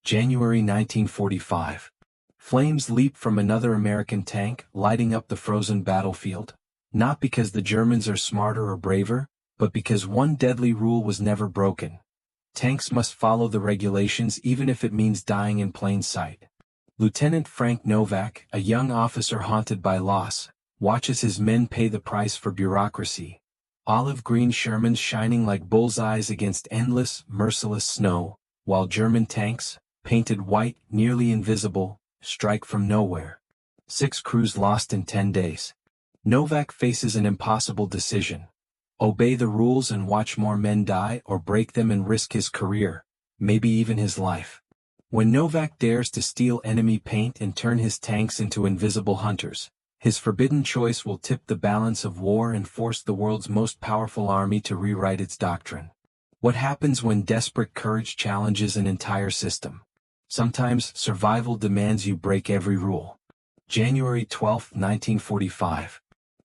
January 1945. Flames leap from another American tank, lighting up the frozen battlefield. Not because the Germans are smarter or braver, but because one deadly rule was never broken. Tanks must follow the regulations even if it means dying in plain sight. Lieutenant Frank Novak, a young officer haunted by loss, watches his men pay the price for bureaucracy. Olive green Shermans shining like bullseyes against endless, merciless snow, while German tanks, painted white, nearly invisible, strike from nowhere. 6 crews lost in 10 days. Novak faces an impossible decision. Obey the rules and watch more men die, or break them and risk his career, maybe even his life. When Novak dares to steal enemy paint and turn his tanks into invisible hunters, his forbidden choice will tip the balance of war and force the world's most powerful army to rewrite its doctrine. What happens when desperate courage challenges an entire system? Sometimes survival demands you break every rule. January 12, 1945.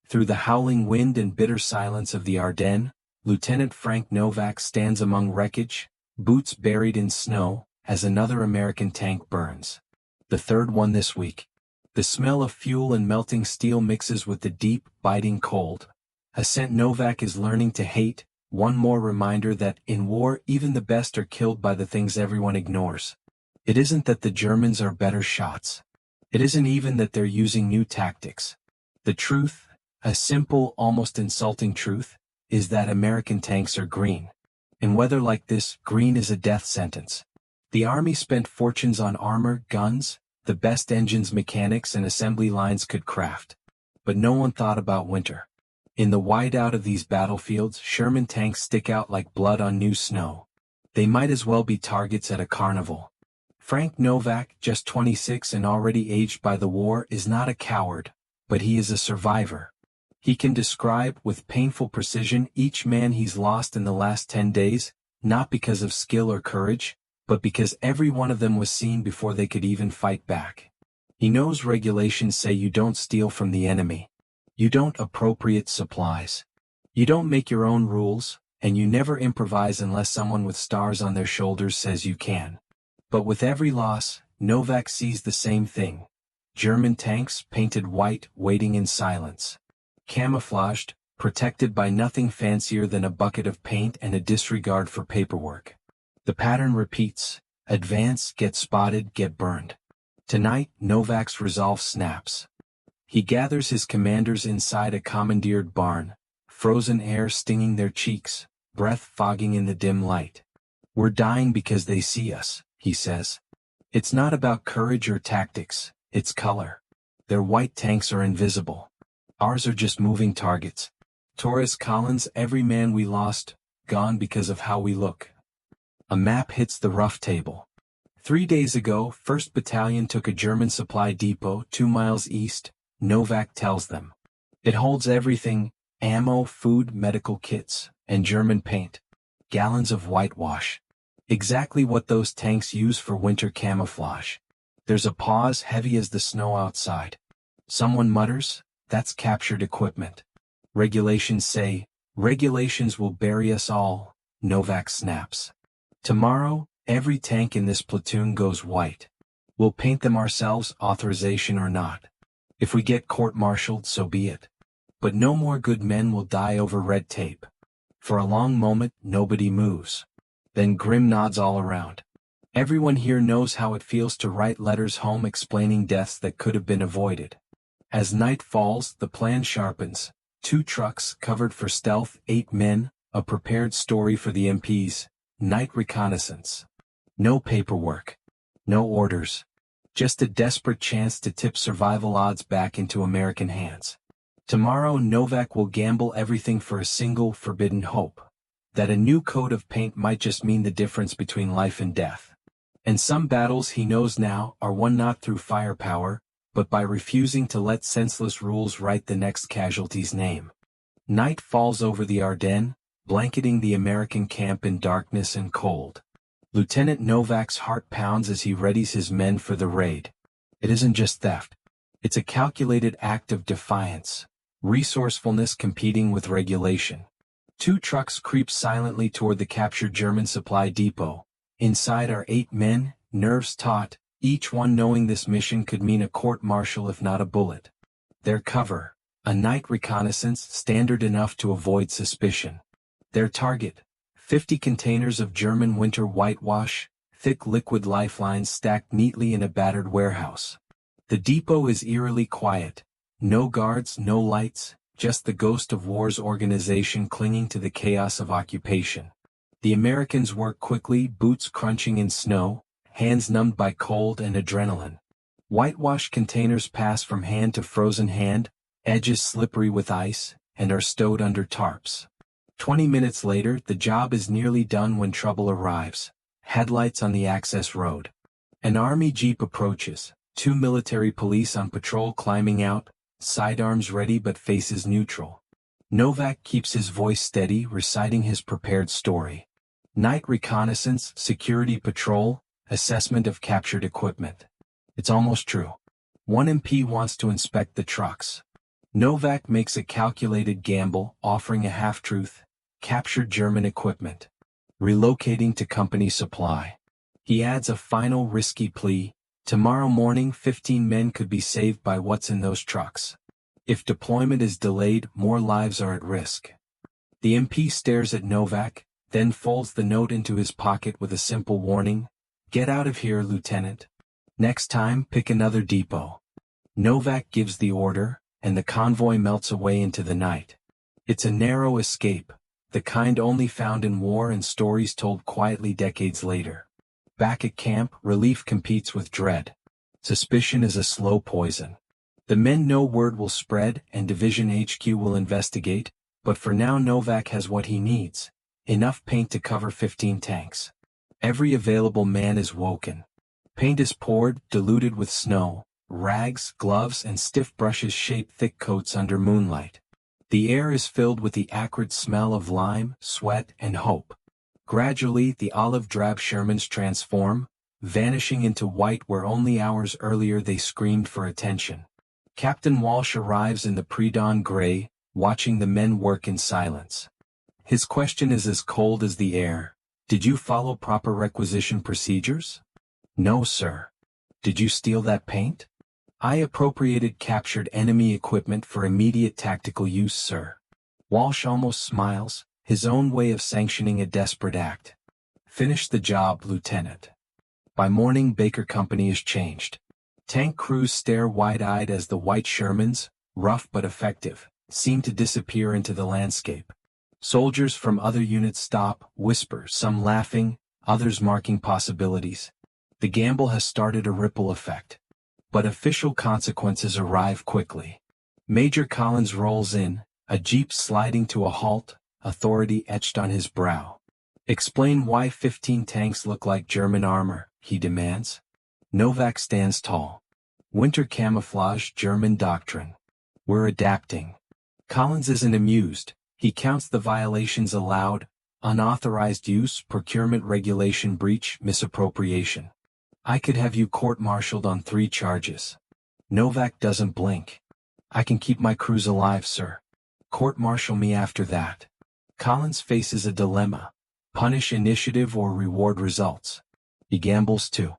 Through the howling wind and bitter silence of the Ardennes, Lieutenant Frank Novak stands among wreckage, boots buried in snow, as another American tank burns. The third one this week. The smell of fuel and melting steel mixes with the deep, biting cold. A scent Novak is learning to hate, one more reminder that, in war, even the best are killed by the things everyone ignores. It isn't that the Germans are better shots. It isn't even that they're using new tactics. The truth, a simple, almost insulting truth, is that American tanks are green. In weather like this, green is a death sentence. The Army spent fortunes on armor, guns, the best engines mechanics and assembly lines could craft. But no one thought about winter. In the whiteout of these battlefields, Sherman tanks stick out like blood on new snow. They might as well be targets at a carnival. Frank Novak, just 26 and already aged by the war, is not a coward, but he is a survivor. He can describe, with painful precision, each man he's lost in the last 10 days, not because of skill or courage, but because every one of them was seen before they could even fight back. He knows regulations say you don't steal from the enemy. You don't appropriate supplies. You don't make your own rules, and you never improvise unless someone with stars on their shoulders says you can. But with every loss, Novak sees the same thing. German tanks, painted white, waiting in silence. Camouflaged, protected by nothing fancier than a bucket of paint and a disregard for paperwork. The pattern repeats: advance, get spotted, get burned. Tonight, Novak's resolve snaps. He gathers his commanders inside a commandeered barn, frozen air stinging their cheeks, breath fogging in the dim light. We're dying because they see us, he says. It's not about courage or tactics, it's color. Their white tanks are invisible. Ours are just moving targets. Torres Collins, every man we lost, gone because of how we look. A map hits the rough table. 3 days ago, 1st Battalion took a German supply depot 2 miles east, Novak tells them. It holds everything: ammo, food, medical kits, and German paint. Gallons of whitewash. Exactly what those tanks use for winter camouflage. There's a pause, heavy as the snow outside. Someone mutters, "That's captured equipment." Regulations say, "Regulations will bury us all," Novak snaps. Tomorrow, every tank in this platoon goes white. We'll paint them ourselves, authorization or not. If we get court-martialed, so be it. But no more good men will die over red tape. For a long moment, nobody moves. Then grim nods all around. Everyone here knows how it feels to write letters home explaining deaths that could have been avoided. As night falls, the plan sharpens. 2 trucks, covered for stealth, 8 men, a prepared story for the MPs. Night reconnaissance. No paperwork. No orders. Just a desperate chance to tip survival odds back into American hands. Tomorrow, Novak will gamble everything for a single, forbidden hope. That a new coat of paint might just mean the difference between life and death. And some battles, he knows now, are won not through firepower, but by refusing to let senseless rules write the next casualty's name. Night falls over the Ardennes, blanketing the American camp in darkness and cold. Lieutenant Novak's heart pounds as he readies his men for the raid. It isn't just theft. It's a calculated act of defiance, resourcefulness competing with regulation. 2 trucks creep silently toward the captured German supply depot. Inside are 8 men, nerves taut, each one knowing this mission could mean a court-martial if not a bullet. Their cover, a night reconnaissance standard enough to avoid suspicion. Their target, 50 containers of German winter whitewash, thick liquid lifelines stacked neatly in a battered warehouse. The depot is eerily quiet. No guards, no lights, just the ghost of war's organization clinging to the chaos of occupation. The Americans work quickly, boots crunching in snow, hands numbed by cold and adrenaline. Whitewash containers pass from hand to frozen hand, edges slippery with ice, and are stowed under tarps. 20 minutes later, the job is nearly done when trouble arrives. Headlights on the access road. An army jeep approaches, 2 military police on patrol climbing out, sidearms ready but faces neutral. Novak keeps his voice steady, reciting his prepared story. Night reconnaissance, security patrol, assessment of captured equipment. It's almost true. One MP wants to inspect the trucks. Novak makes a calculated gamble, offering a half-truth. Captured German equipment. Relocating to company supply. He adds a final risky plea. Tomorrow morning 15 men could be saved by what's in those trucks. If deployment is delayed, more lives are at risk. The MP stares at Novak, then folds the note into his pocket with a simple warning. Get out of here, Lieutenant. Next time, pick another depot. Novak gives the order, and the convoy melts away into the night. It's a narrow escape, the kind only found in war and stories told quietly decades later. Back at camp, relief competes with dread. Suspicion is a slow poison. The men know word will spread and Division HQ will investigate, but for now Novak has what he needs. Enough paint to cover 15 tanks. Every available man is woken. Paint is poured, diluted with snow. Rags, gloves and stiff brushes shape thick coats under moonlight. The air is filled with the acrid smell of lime, sweat, and hope. Gradually, the olive-drab Shermans transform, vanishing into white where only hours earlier they screamed for attention. Captain Walsh arrives in the pre-dawn gray, watching the men work in silence. His question is as cold as the air. Did you follow proper requisition procedures? No, sir. Did you steal that paint? I appropriated captured enemy equipment for immediate tactical use, sir. Walsh almost smiles, his own way of sanctioning a desperate act. Finish the job, Lieutenant. By morning, Baker Company is changed. Tank crews stare wide-eyed as the white Shermans, rough but effective, seem to disappear into the landscape. Soldiers from other units stop, whisper, some laughing, others marking possibilities. The gamble has started a ripple effect. But official consequences arrive quickly. Major Collins rolls in, a jeep sliding to a halt, authority etched on his brow. Explain why 15 tanks look like German armor, he demands. Novak stands tall. Winter camouflage, German doctrine. We're adapting. Collins isn't amused. He counts the violations aloud: unauthorized use, procurement regulation breach, misappropriation. I could have you court-martialed on 3 charges. Novak doesn't blink. I can keep my crews alive, sir. Court-martial me after that. Collins faces a dilemma. Punish initiative or reward results. He gambles too.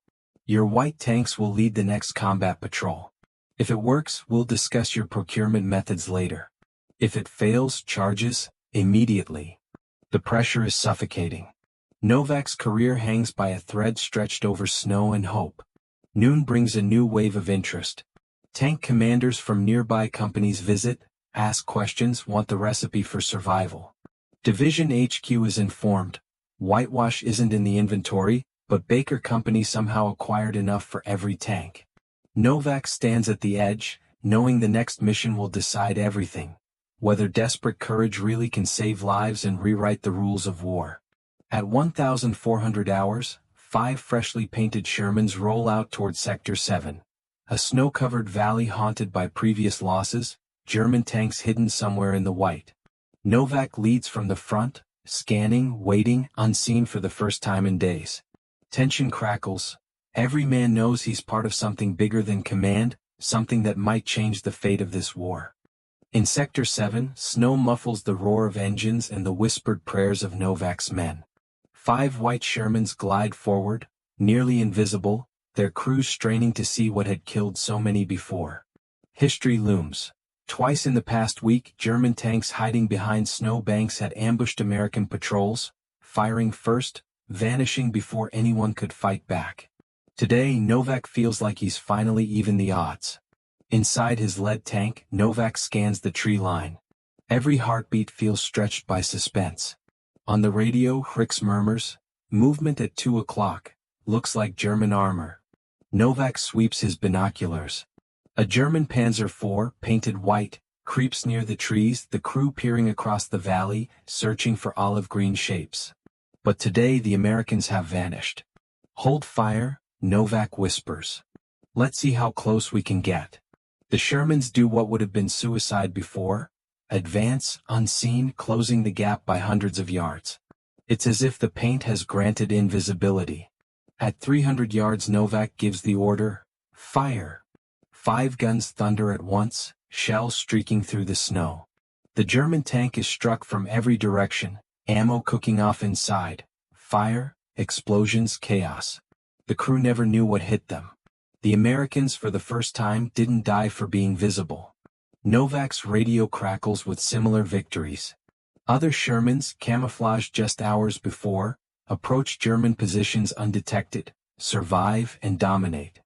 Your white tanks will lead the next combat patrol. If it works, we'll discuss your procurement methods later. If it fails, charges, immediately. The pressure is suffocating. Novak's career hangs by a thread stretched over snow and hope. Noon brings a new wave of interest. Tank commanders from nearby companies visit, ask questions, want the recipe for survival. Division HQ is informed. Whitewash isn't in the inventory, but Baker Company somehow acquired enough for every tank. Novak stands at the edge, knowing the next mission will decide everything. Whether desperate courage really can save lives and rewrite the rules of war. At 1,400 hours, 5 freshly painted Shermans roll out toward Sector 7. A snow-covered valley haunted by previous losses, German tanks hidden somewhere in the white. Novak leads from the front, scanning, waiting, unseen for the first time in days. Tension crackles. Every man knows he's part of something bigger than command, something that might change the fate of this war. In Sector 7, snow muffles the roar of engines and the whispered prayers of Novak's men. 5 white Shermans glide forward, nearly invisible, their crews straining to see what had killed so many before. History looms. Twice in the past week, German tanks hiding behind snow banks had ambushed American patrols, firing first, vanishing before anyone could fight back. Today, Novak feels like he's finally even the odds. Inside his lead tank, Novak scans the tree line. Every heartbeat feels stretched by suspense. On the radio, Hrix murmurs, "Movement at 2 o'clock, looks like German armor." Novak sweeps his binoculars. A German Panzer IV, painted white, creeps near the trees, the crew peering across the valley, searching for olive-green shapes. But today the Americans have vanished. "Hold fire," Novak whispers. "Let's see how close we can get." The Shermans do what would have been suicide before: advance, unseen, closing the gap by hundreds of yards. It's as if the paint has granted invisibility. At 300 yards, Novak gives the order, "Fire." 5 guns thunder at once, shells streaking through the snow. The German tank is struck from every direction, ammo cooking off inside. Fire, explosions, chaos. The crew never knew what hit them. The Americans, for the first time, didn't die for being visible. Novak's radio crackles with similar victories. Other Shermans, camouflaged just hours before, approach German positions undetected, survive and dominate.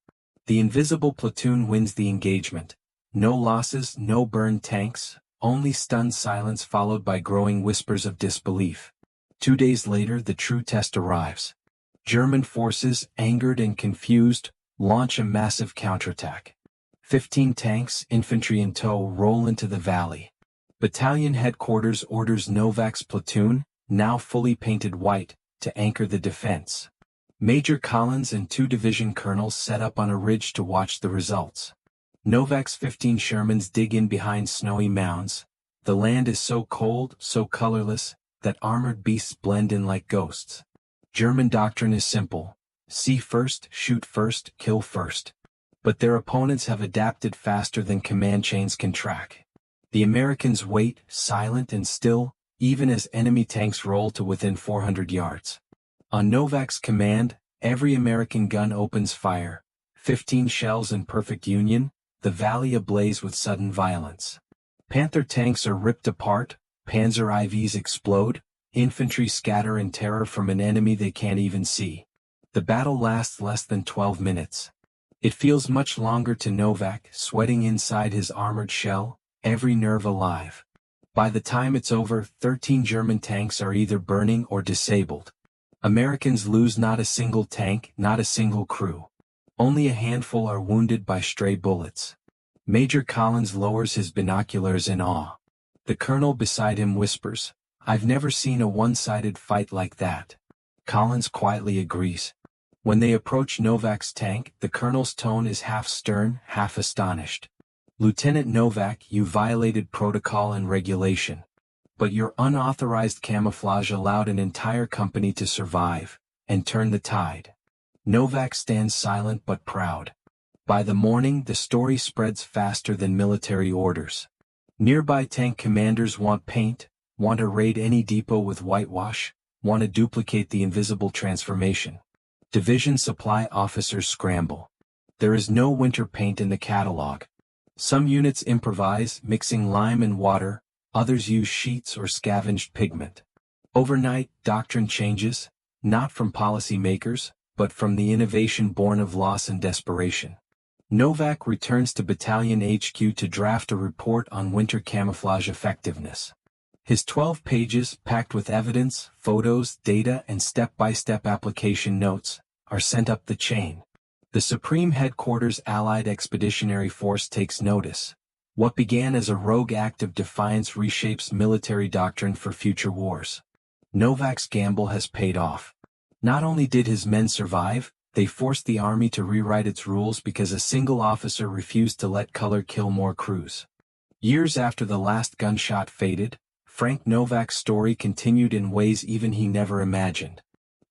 The invisible platoon wins the engagement. No losses, no burned tanks, only stunned silence followed by growing whispers of disbelief. 2 days later, the true test arrives. German forces, angered and confused, launch a massive counterattack. 15 tanks, infantry in tow, roll into the valley. Battalion headquarters orders Novak's platoon, now fully painted white, to anchor the defense. Major Collins and 2 division colonels set up on a ridge to watch the results. Novak's 15 Shermans dig in behind snowy mounds. The land is so cold, so colorless, that armored beasts blend in like ghosts. German doctrine is simple: see first, shoot first, kill first. But their opponents have adapted faster than command chains can track. The Americans wait, silent and still, even as enemy tanks roll to within 400 yards. On Novak's command, every American gun opens fire. 15 shells in perfect union, the valley ablaze with sudden violence. Panther tanks are ripped apart, Panzer IVs explode, infantry scatter in terror from an enemy they can't even see. The battle lasts less than 12 minutes. It feels much longer to Novak, sweating inside his armored shell, every nerve alive. By the time it's over, 13 German tanks are either burning or disabled. Americans lose not a single tank, not a single crew. Only a handful are wounded by stray bullets. Major Collins lowers his binoculars in awe. The colonel beside him whispers, "I've never seen a one-sided fight like that." Collins quietly agrees. When they approach Novak's tank, the colonel's tone is half stern, half astonished. "Lieutenant Novak, you violated protocol and regulation. But your unauthorized camouflage allowed an entire company to survive, and turn the tide." Novak stands silent but proud. By the morning, the story spreads faster than military orders. Nearby tank commanders want paint, want to raid any depot with whitewash, want to duplicate the invisible transformation. Division supply officers scramble. There is no winter paint in the catalog. Some units improvise, mixing lime and water, others use sheets or scavenged pigment. Overnight, doctrine changes, not from policy makers, but from the innovation born of loss and desperation. Novak returns to Battalion HQ to draft a report on winter camouflage effectiveness. His 12 pages, packed with evidence, photos, data, and step-by-step application notes, are sent up the chain. The Supreme Headquarters Allied Expeditionary Force takes notice. What began as a rogue act of defiance reshapes military doctrine for future wars. Novak's gamble has paid off. Not only did his men survive, they forced the army to rewrite its rules because a single officer refused to let color kill more crews. Years after the last gunshot faded, Frank Novak's story continued in ways even he never imagined.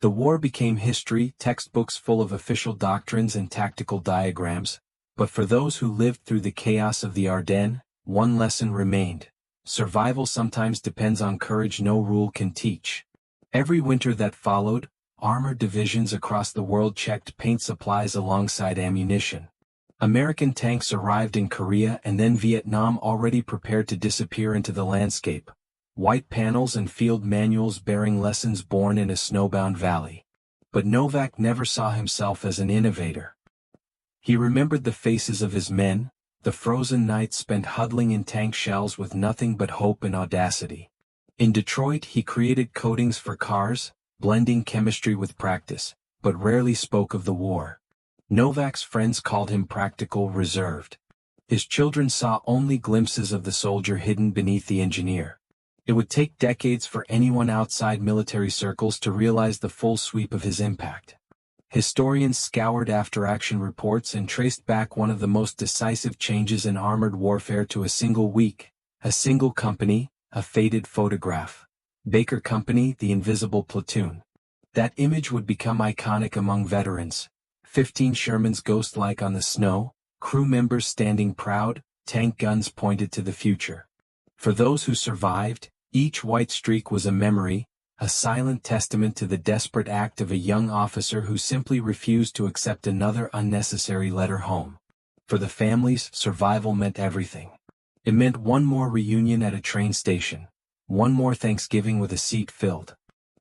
The war became history, textbooks full of official doctrines and tactical diagrams, but for those who lived through the chaos of the Ardennes, one lesson remained: survival sometimes depends on courage no rule can teach. Every winter that followed, armored divisions across the world checked paint supplies alongside ammunition. American tanks arrived in Korea and then Vietnam, already prepared to disappear into the landscape. White panels and field manuals bearing lessons born in a snowbound valley. But Novak never saw himself as an innovator. He remembered the faces of his men, the frozen nights spent huddling in tank shells with nothing but hope and audacity. In Detroit he created coatings for cars, blending chemistry with practice, but rarely spoke of the war. Novak's friends called him practical, reserved. His children saw only glimpses of the soldier hidden beneath the engineer. It would take decades for anyone outside military circles to realize the full sweep of his impact. Historians scoured after-action reports and traced back one of the most decisive changes in armored warfare to a single week, a single company, a faded photograph. Baker Company, the invisible platoon. That image would become iconic among veterans. 15 Shermans ghost-like on the snow, crew members standing proud, tank guns pointed to the future. For those who survived, each white streak was a memory, a silent testament to the desperate act of a young officer who simply refused to accept another unnecessary letter home. For the families, survival meant everything. It meant one more reunion at a train station, one more Thanksgiving with a seat filled.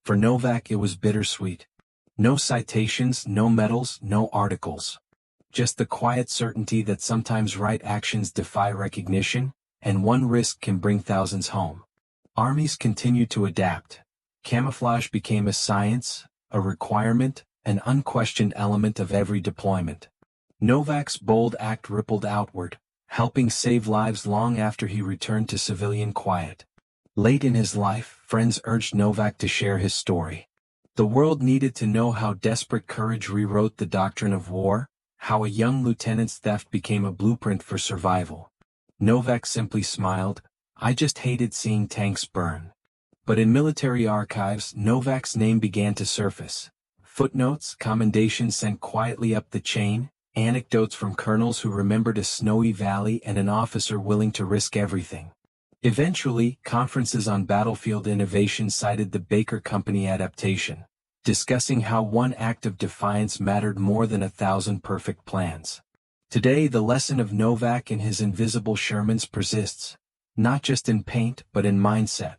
For Novak it was bittersweet. No citations, no medals, no articles. Just the quiet certainty that sometimes right actions defy recognition, and one risk can bring thousands home. Armies continued to adapt. Camouflage became a science, a requirement, an unquestioned element of every deployment. Novak's bold act rippled outward, helping save lives long after he returned to civilian quiet. Late in his life, friends urged Novak to share his story. The world needed to know how desperate courage rewrote the doctrine of war, how a young lieutenant's theft became a blueprint for survival. Novak simply smiled, "I just hated seeing tanks burn." But in military archives, Novak's name began to surface. Footnotes, commendations sent quietly up the chain, anecdotes from colonels who remembered a snowy valley and an officer willing to risk everything. Eventually, conferences on battlefield innovation cited the Baker Company adaptation, discussing how one act of defiance mattered more than 1,000 perfect plans. Today the lesson of Novak and his invisible Shermans persists, not just in paint but in mindset.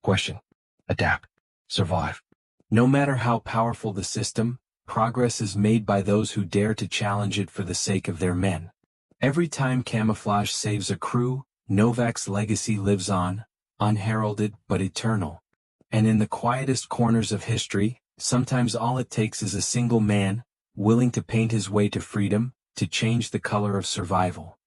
Question. Adapt. Survive. No matter how powerful the system, progress is made by those who dare to challenge it for the sake of their men. Every time camouflage saves a crew, Novak's legacy lives on, unheralded but eternal. And in the quietest corners of history, sometimes all it takes is a single man, willing to paint his way to freedom, to change the color of survival.